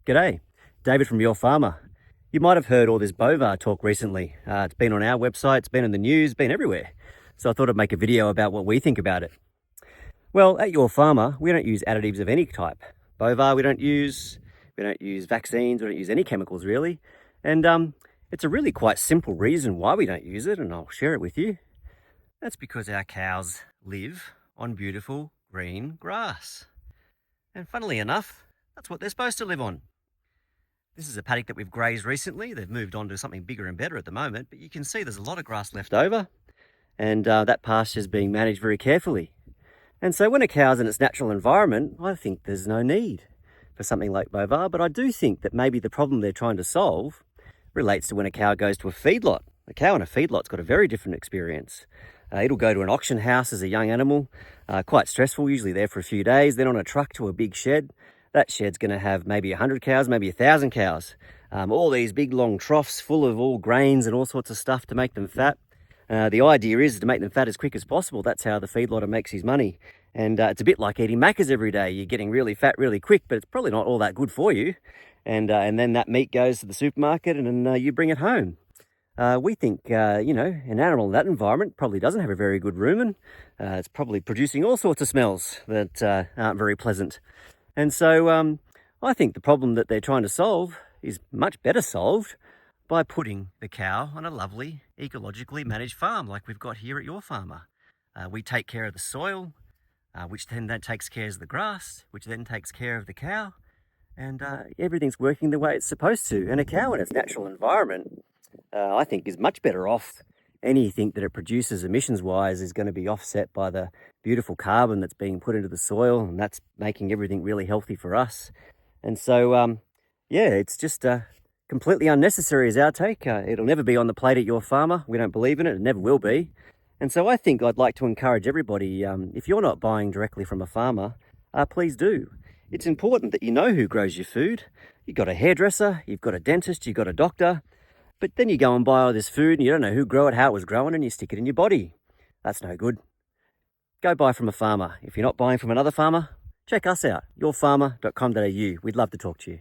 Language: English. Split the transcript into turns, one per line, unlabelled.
G'day, David from Your Farmer. You might have heard all this Bovaer talk recently. It's been on our website, it's been in the news, been everywhere. So I thought I'd make a video about what we think about it. Well, at Your Farmer, we don't use additives of any type. Bovaer we don't use vaccines, we don't use any chemicals really. And it's a really quite simple reason why we don't use it, and I'll share it with you. That's because our cows live on beautiful green grass. And funnily enough, that's what they're supposed to live on. This is a paddock that we've grazed recently. They've moved on to something bigger and better at the moment, but you can see there's a lot of grass left over, and that pasture is being managed very carefully. And so when a cow's in its natural environment, I think there's no need for something like Bovaer, but I do think that maybe the problem they're trying to solve relates to when a cow goes to a feedlot. A cow in a feedlot's got a very different experience. It'll go to an auction house as a young animal, quite stressful, usually there for a few days, then on a truck to a big shed. That shed's going to have maybe 100 cows, maybe 1,000 cows. All these big long troughs full of all grains and all sorts of stuff to make them fat. The idea is to make them fat as quick as possible. That's how the feedlotter makes his money. And it's a bit like eating Maccas every day. You're getting really fat really quick, but it's probably not all that good for you. And then that meat goes to the supermarket and you bring it home. We think, an animal in that environment probably doesn't have a very good rumen. It's probably producing all sorts of smells that aren't very pleasant. And so I think the problem that they're trying to solve is much better solved by putting the cow on a lovely, ecologically managed farm like we've got here at Your Farmer. We take care of the soil, which then takes care of the grass, which then takes care of the cow, and everything's working the way it's supposed to. And a cow in its natural environment, I think, is much better off. Anything that it produces emissions-wise is going to be offset by the beautiful carbon that's being put into the soil, and that's making everything really healthy for us. And so, it's just completely unnecessary is our take. It'll never be on the plate at Your Farmer. We don't believe in it. It never will be. And so I think I'd like to encourage everybody, if you're not buying directly from a farmer, please do. It's important that you know who grows your food. You've got a hairdresser, you've got a dentist, you've got a doctor. But then you go and buy all this food and you don't know who grew it, how it was grown, and you stick it in your body. That's no good. Go buy from a farmer. If you're not buying from another farmer, check us out, yourfarmer.com.au. We'd love to talk to you.